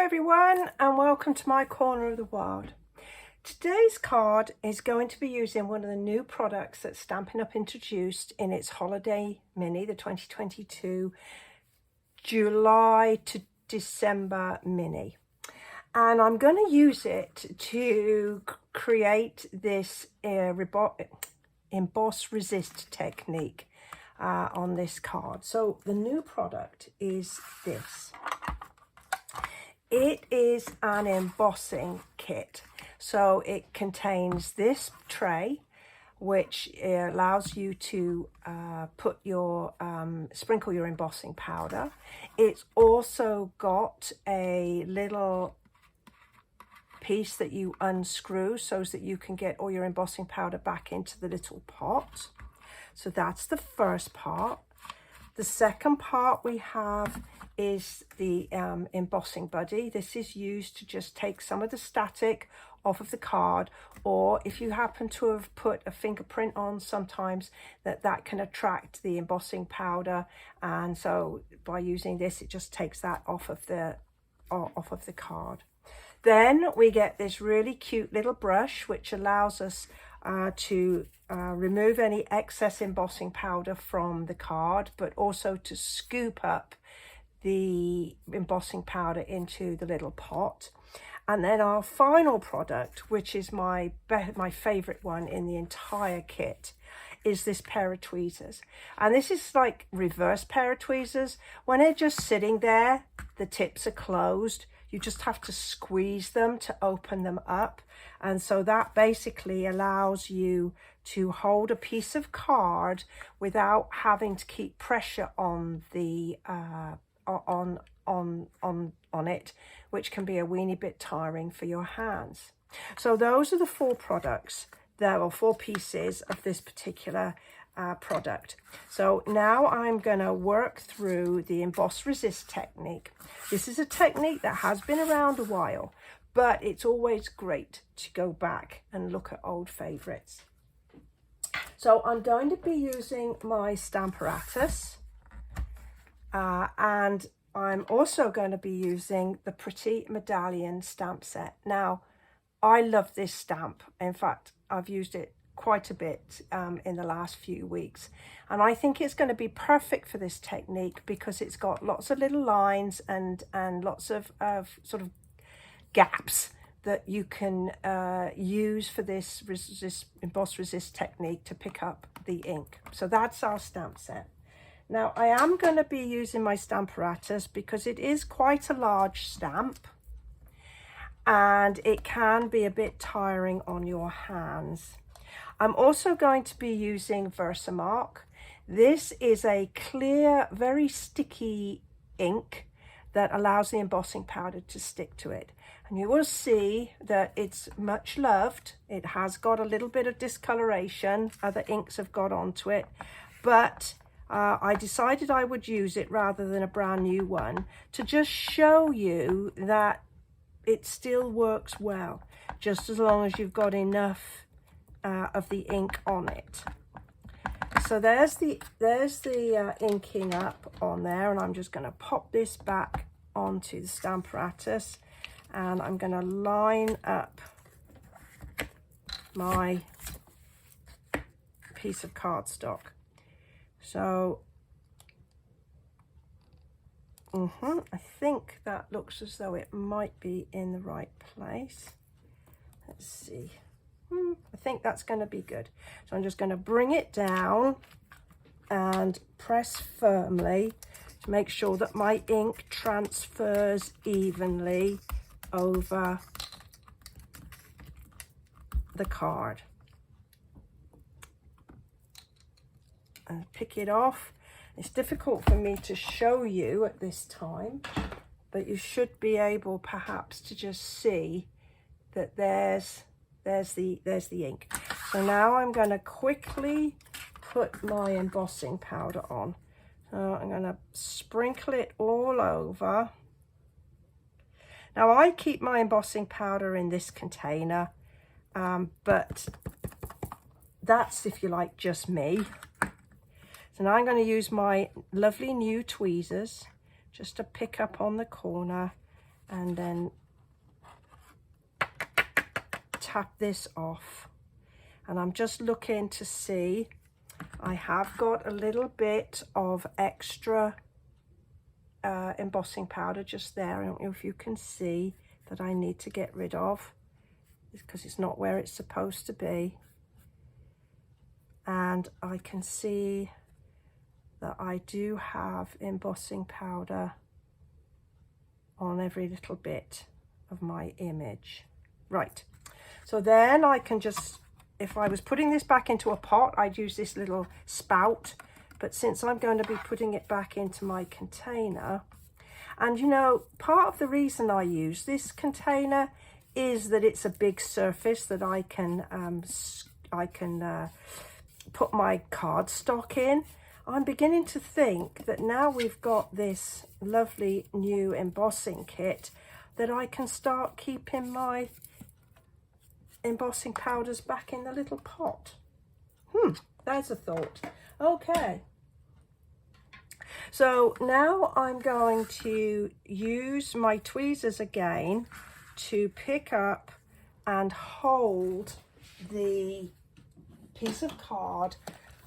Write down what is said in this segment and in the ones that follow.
everyone, and welcome to my corner of the world. Today's card is going to be using one of the new products that Stampin' Up introduced in its holiday mini, the 2022 July to December mini. And I'm going to use it to create this emboss resist technique on this card. So the new product is this. It is an embossing kit. So it contains this tray, which allows you to put your sprinkle your embossing powder. It's also got a little piece that you unscrew so that you can get all your embossing powder back into the little pot. So that's the first part. The second part we have is the Embossing Buddy. This is used to just take some of the static off of the card, or if you happen to have put a fingerprint on, sometimes that can attract the embossing powder, and so by using this it just takes that off of the card. Then we get this really cute little brush which allows us to remove any excess embossing powder from the card, but also to scoop up the embossing powder into the little pot. And then our final product, which is my favorite one in the entire kit, is this pair of tweezers. And this is like reverse pair of tweezers. When they're just sitting there, the tips are closed. You just have to squeeze them to open them up. And so that basically allows you to hold a piece of card without having to keep pressure on the on it, which can be a weeny bit tiring for your hands. So those are the four products. There are four pieces of this particular product. So now I'm going to work through the emboss resist technique. This is a technique that has been around a while, but it's always great to go back and look at old favorites. So I'm going to be using my Stamparatus, and I'm also going to be using the Pretty Medallion stamp set. Now, I love this stamp. In fact, I've used it quite a bit in the last few weeks, and I think it's going to be perfect for this technique because it's got lots of little lines and lots of sort of gaps that you can use for this emboss resist technique to pick up the ink. So that's our stamp set. Now I am going to be using my Stamparatus because it is quite a large stamp and it can be a bit tiring on your hands. I'm also going to be using Versamark. This is a clear, very sticky ink that allows the embossing powder to stick to it. And you will see that it's much loved. It has got a little bit of discoloration. Other inks have got onto it, but I decided I would use it rather than a brand new one to just show you that it still works well, just as long as you've got enough of the ink on it. So there's the inking up on there, and I'm just going to pop this back onto the Stamparatus, and I'm going to line up my piece of cardstock. So I think that looks as though it might be in the right place. Let's see. I think that's going to be good. So I'm just going to bring it down and press firmly to make sure that my ink transfers evenly over the card. And pick it off. It's difficult for me to show you at this time, but you should be able perhaps to just see that there's the ink. So now I'm going to quickly put my embossing powder on. So I'm going to sprinkle it all over. Now I keep my embossing powder in this container, but that's, if you like, just me. So now I'm going to use my lovely new tweezers just to pick up on the corner and then tap this off. And I'm just looking to see, I have got a little bit of extra embossing powder just there. I don't know if you can see that I need to get rid of, because it's not where it's supposed to be. And I can see that I do have embossing powder on every little bit of my image. Right, so then I can just, if I was putting this back into a pot, I'd use this little spout, but since I'm going to be putting it back into my container, and you know, part of the reason I use this container is that it's a big surface that I can put my cardstock in. I'm beginning to think that now we've got this lovely new embossing kit, that I can start keeping my embossing powders back in the little pot. There's a thought. Okay. So now I'm going to use my tweezers again to pick up and hold the piece of card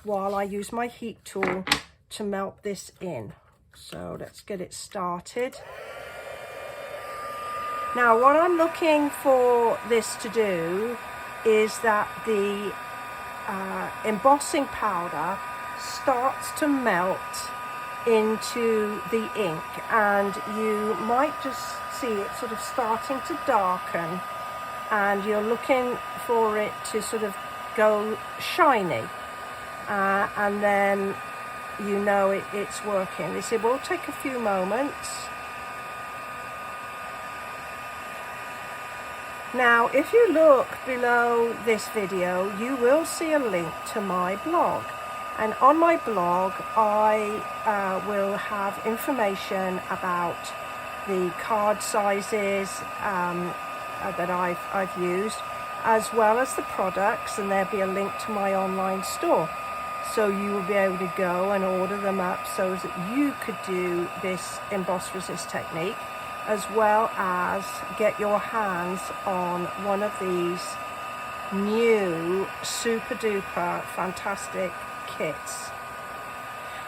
while I use my heat tool to melt this in. So let's get it started. Now what I'm looking for this to do is that the embossing powder starts to melt into the ink, and you might just see it sort of starting to darken, and you're looking for it to sort of go shiny, and then you know it's working. This will take a few moments. Now if you look below this video, you will see a link to my blog. And on my blog, I will have information about the card sizes that I've used, as well as the products, and there'll be a link to my online store. So you will be able to go and order them up so that you could do this emboss resist technique, as well as get your hands on one of these new super duper fantastic kits.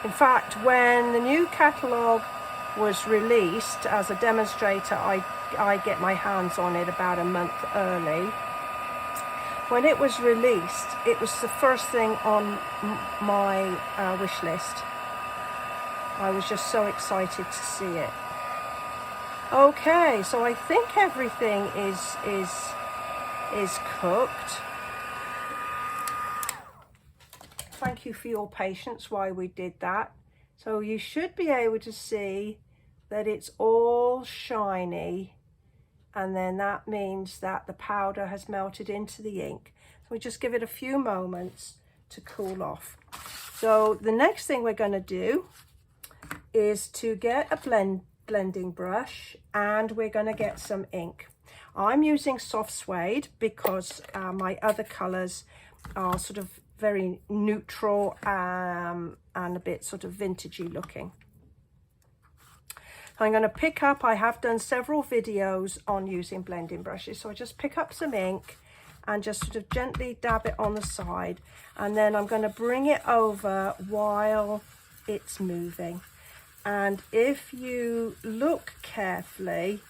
In fact, when the new catalogue was released as a demonstrator, I get my hands on it about a month early. When it was released, it was the first thing on my wish list. I was just so excited to see it. Okay, so I think everything is cooked. Thank you for your patience while we did that. So you should be able to see that it's all shiny, and then that means that the powder has melted into the ink. So we just give it a few moments to cool off. So the next thing we're going to do is to get a blending brush, and we're going to get some ink. I'm using soft suede because my other colors are sort of very neutral and a bit sort of vintagey looking. I'm going to pick up, I have done several videos on using blending brushes, so I just pick up some ink and just sort of gently dab it on the side, and then I'm going to bring it over while it's moving. And if you look carefully,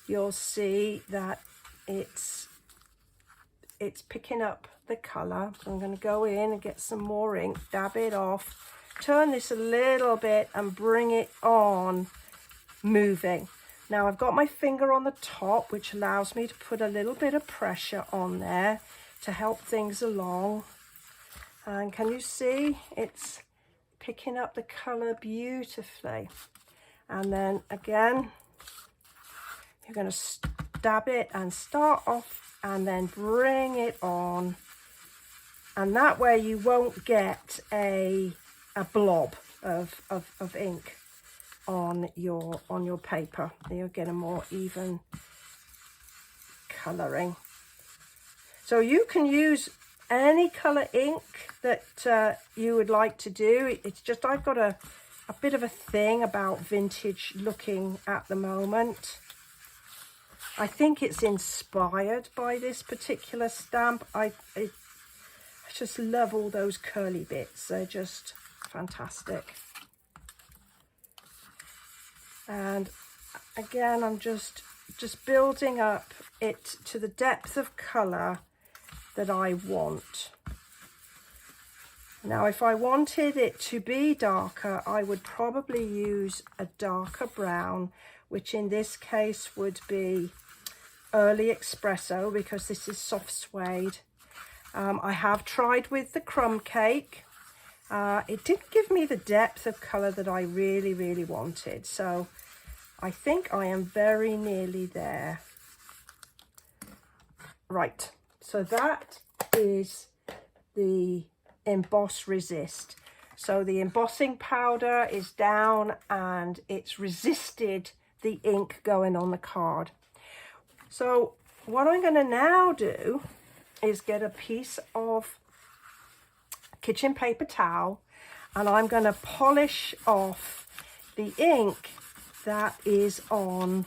you'll see that it's picking up the colour. So I'm going to go in and get some more ink, dab it off, turn this a little bit and bring it on moving. Now I've got my finger on the top, which allows me to put a little bit of pressure on there to help things along. And can you see it's picking up the colour beautifully? And then again, you're going to dab it and start off and then bring it on, and that way you won't get a blob of ink on your paper. You'll get a more even colouring. So you can use any colour ink that you would like to do. It's just I've got a bit of a thing about vintage looking at the moment. I think it's inspired by this particular stamp. I just love all those curly bits. They're just fantastic. And again, I'm just building up it to the depth of colour that I want. Now, if I wanted it to be darker, I would probably use a darker brown, which in this case would be Early Espresso, because this is soft suede. I have tried with the crumb cake. It didn't give me the depth of colour that I really, really wanted. So I think I am very nearly there. Right, so that is the Emboss Resist. So the embossing powder is down and it's resisted the ink going on the card. So what I'm going to now do is get a piece of kitchen paper towel and I'm going to polish off the ink that is on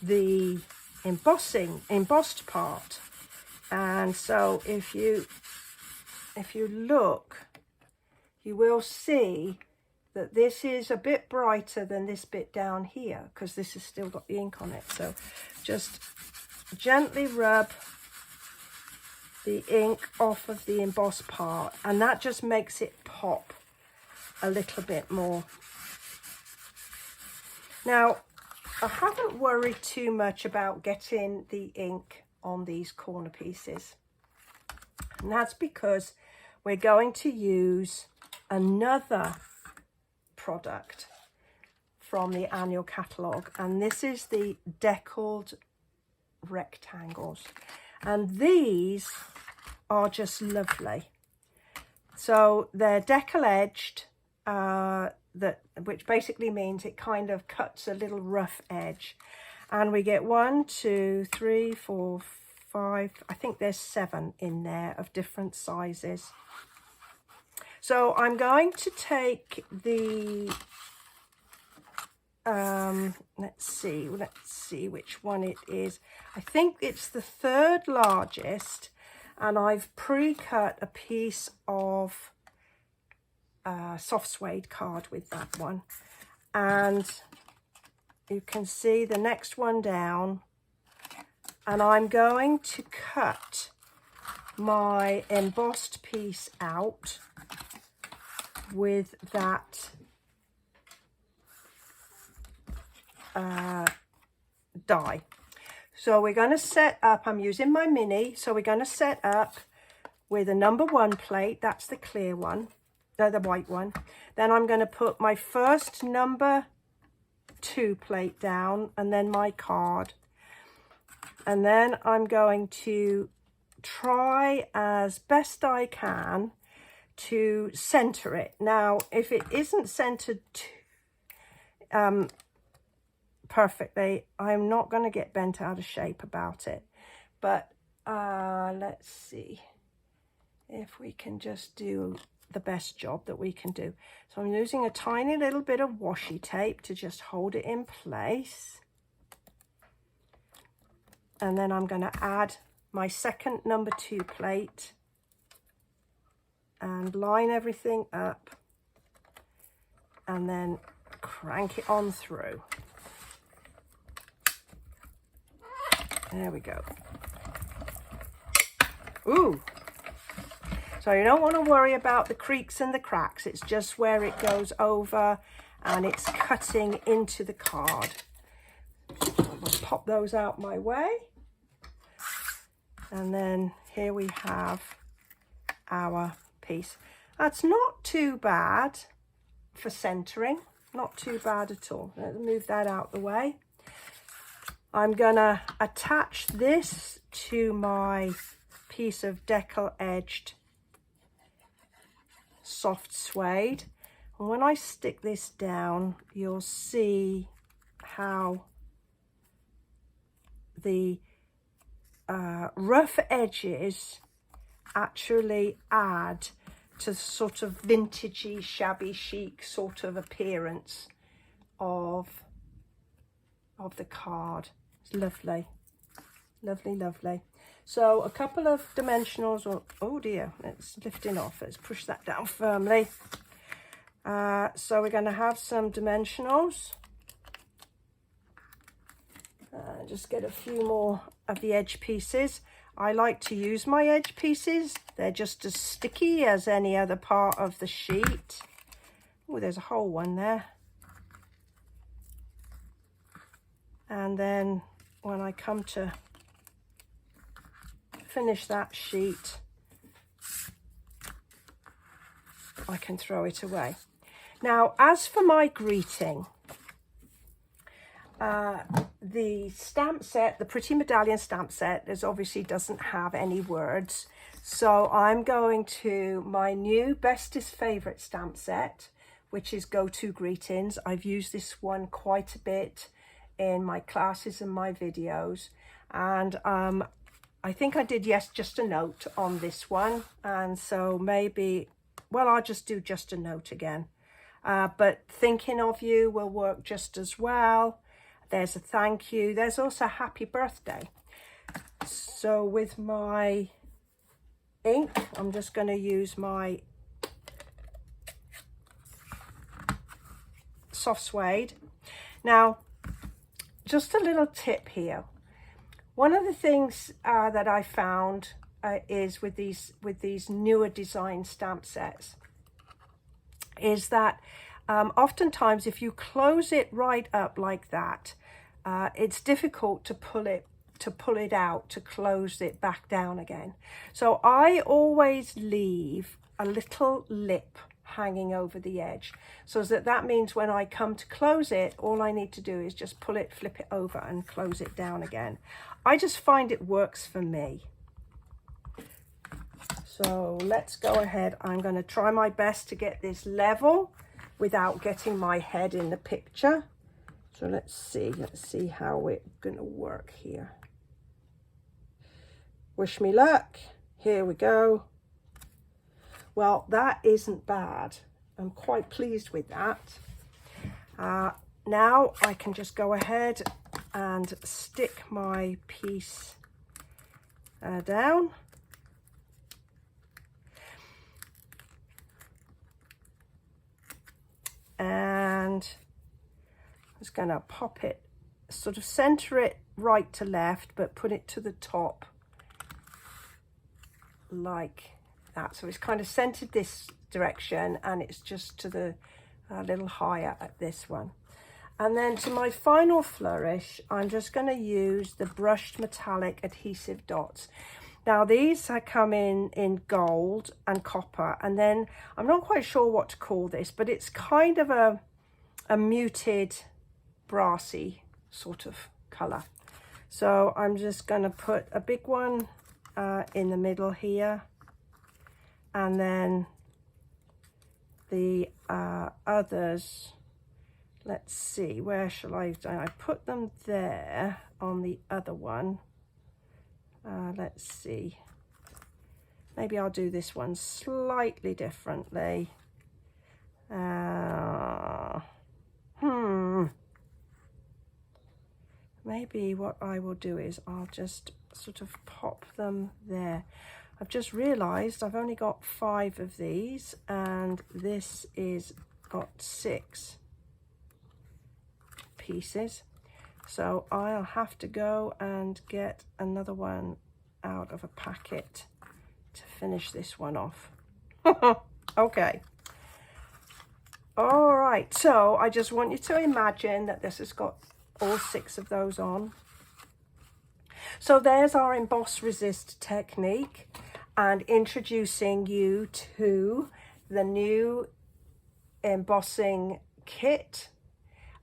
the embossed part. And so if you look, you will see that this is a bit brighter than this bit down here, because this has still got the ink on it. So just gently rub the ink off of the embossed part, and that just makes it pop a little bit more. Now, I haven't worried too much about getting the ink on these corner pieces, and that's because we're going to use another product from the annual catalogue, and this is the Decored Rectangles, and these are just lovely. So they're decal edged, which basically means it kind of cuts a little rough edge, and we get 1, 2, 3, 4, 5, I think there's 7 in there of different sizes. So I'm going to take the let's see which one it is. I think it's the 3rd largest, and I've pre-cut a piece of soft suede card with that one, and you can see the next one down, and I'm going to cut my embossed piece out with that die. So we're going to set up, I'm using my mini, so we're going to set up with a number 1 plate, that's the clear one, the white one. Then I'm going to put my first number 2 plate down, and then my card. And then I'm going to try as best I can to center it. Now, if it isn't centered perfectly, I'm not going to get bent out of shape about it. But let's see if we can just do the best job that we can do. So I'm using a tiny little bit of washi tape to just hold it in place. And then I'm going to add my second number 2 plate and line everything up, and then crank it on through. There we go. Ooh! So you don't want to worry about the creaks and the cracks. It's just where it goes over and it's cutting into the card. I'll pop those out my way. And then here we have our piece. That's not too bad for centering, not too bad at all. Let's move that out the way. I'm gonna attach this to my piece of decal edged soft suede, and when I stick this down, you'll see how the rough edges actually add to sort of vintagey, shabby chic sort of appearance of the card. It's lovely. Lovely, lovely. So a couple of dimensionals. Oh dear, it's lifting off. Let's push that down firmly. So we're going to have some dimensionals. Just get a few more of the edge pieces. I like to use my edge pieces. They're just as sticky as any other part of the sheet. Oh, there's a whole one there. And then when I come to finish that sheet, I can throw it away. Now, as for my greeting, the stamp set, the Pretty Medallion stamp set, obviously doesn't have any words. So I'm going to my new bestest favorite stamp set, which is Go To Greetings. I've used this one quite a bit in my classes and my videos. And I think I did, yes, just a note on this one. And so maybe, well, I'll just do just a note again. But thinking of you will work just as well. There's a thank you. There's also happy birthday. So with my ink, I'm just going to use my soft suede. Now, just a little tip here. One of the things that I found is with these newer design stamp sets is that oftentimes if you close it right up like that, it's difficult to pull it out, to close it back down again. So I always leave a little lip hanging over the edge, so that means when I come to close it, all I need to do is just pull it, flip it over and close it down again. I just find it works for me. So let's go ahead. I'm going to try my best to get this level without getting my head in the picture. So let's see how we're going to work here. Wish me luck. Here we go. Well, that isn't bad. I'm quite pleased with that. Now I can just go ahead and stick my piece down. And I'm just going to pop it, sort of center it right to left, but put it to the top like that. So it's kind of centered this direction, and it's just to the little higher at this one. And then to my final flourish, I'm just going to use the brushed metallic adhesive dots. Now these come in gold and copper, and then I'm not quite sure what to call this, but it's kind of a muted brassy sort of color. So I'm just going to put a big one in the middle here, and then the others, let's see, where shall I put them there on the other one. Let's see, maybe I'll do this one slightly differently. Maybe what I will do is I'll just sort of pop them there. I've just realized I've only got 5 of these, and this is got 6 pieces. So I'll have to go and get another one out of a packet to finish this one off. Okay. All right, so I just want you to imagine that this has got all 6 of those on. So there's our emboss resist technique, and introducing you to the new embossing kit,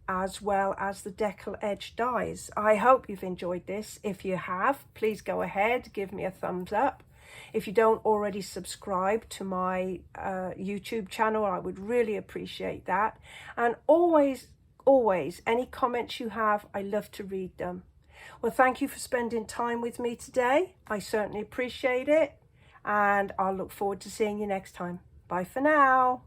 as well as the decal edge dies. I hope you've enjoyed this. If you have, please go ahead, give me a thumbs up. If you don't already subscribe to my YouTube channel, I would really appreciate that. And always, any comments you have, I love to read them. Well, thank you for spending time with me today. I certainly appreciate it. And I'll look forward to seeing you next time. Bye for now.